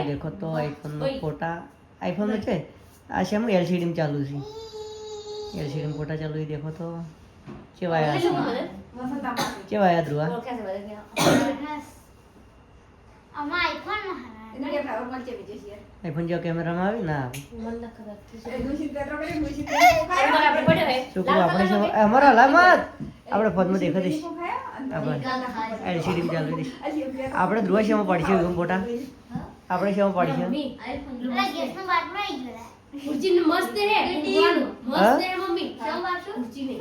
देखो तो आईफोन में फोटा आईफोन में છે આ છે LCD में ચાલુ છે LCD में फोटा चालू है देखो तो કેવાયા ધ્રુવા આઈફોન જો કેમેરામાં આવે ના આવે છોકરો આપણે છે અમારા લામત આપણે ફોનમાં દેખા દઈશ આપણે LCD માં ચાલુ દઈશ આપણે ધ્રુવા શેમાં પડશે એમ ફોટા આપણે શેમાં પડશે कुर्सी मस्त है मस्त है मम्मी क्या बात है कुर्सी में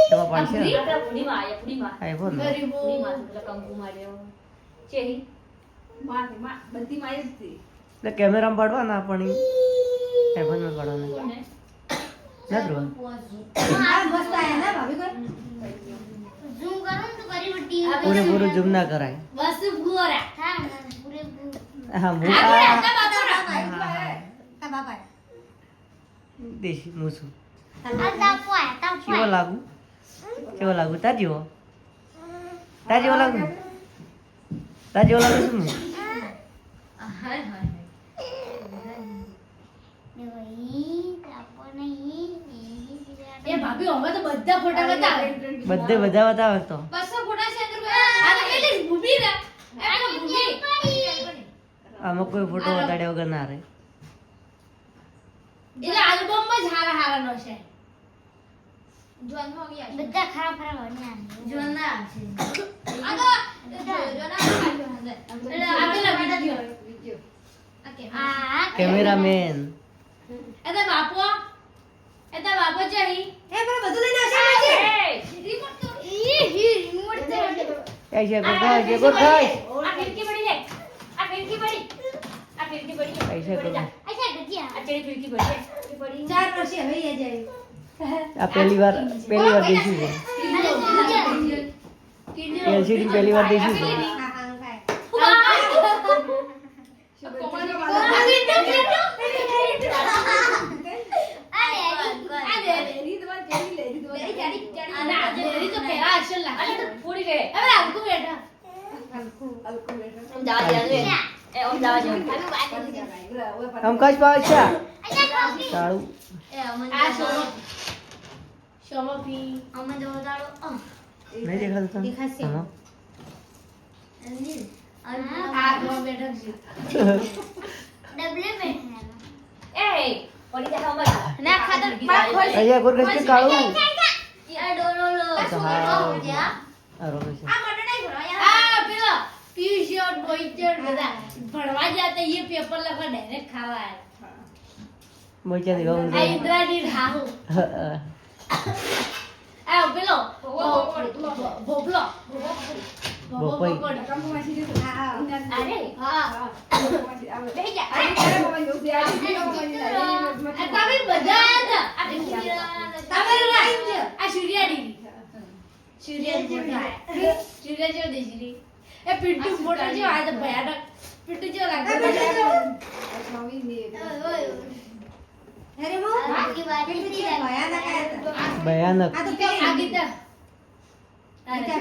શેમાં પડશે पुड़ी में आया पुड़ी में આઈફોન पुड़ी में मतलब कंकु मार्यो चेही मार बंदी मारी थी એટલે કેમેરામાં પાડવા ના પણ આઈફોન માં પાડવાના ના ધ્રુવા मस्त आया ना भाभी को ઝૂમ કરું તો કરી બટી પૂરેપૂરું ઝૂમ ના કરાય बस गोरा હા પૂરે હા बाबा દેશી મૂસું આ તાપો કેવો લાગુ તાર જેવો લાગુ છું हाय हाय નહીં તાપો નહીં ये भाभी हमें तो बद्दा फोटा बता બધે બધા બતાવે તો बस फोटा से अंदर आ ले भूमि रे ए भूमि આમાં કોઈ ફોટો બતાડ્યા વગર ના રહે એટલે આલ્બમ માં હારા હારા નો છે જોન હો ગયા બધા ખરાબ ખરાબ બન્યા જોન ના છે આ તો જોન ના આવ્યો હંદે એટલે આપેલા વિડિયો ઓકે આ કેમેરામેન એતા બાપો ચાહી ए पर બધું લઈને આવશે રિમોટ તો રિમોટ તો ऐसे गो खाई આ ખિડકી પડી જાય આ ખિડકી પડી ऐसे करो અચ્છા ગજિયા આ ચેડી ખિડકી પડી 4 વર્ષે હવે આ જાય આ પહેલી વાર દેખી છે LCD પહેલી વાર દેખી છે હા હા ખાય हम कच पाछा અચ્છા કોફી તાળું અમે જો દાડો નહીં દેખાતું દેખાશે. આમાં ડબલે બેઠા ના ખાતર અહીંયા કોર કચ કાળું યાર ડોલો તો હા આ રોકે છે ભણવા જાતે ये पेपर लगा डायरेक्ट खावा है મોચા દેવા आ इंद्रानी राहु आ पेलो भोपलो બોપઈ अरे हां बेही जा તમે બધા હતા તમે રાઈન છે આ સૂર્યા જો દેજરી એ પિન્ટુ ફોટો જો આ તો ભયાનક પિન્ટુ જો લાગે अरे वो બાકી બાકી किती भयानक आहे ભયાનક આ તો પેલી આ ગીતા ગીતા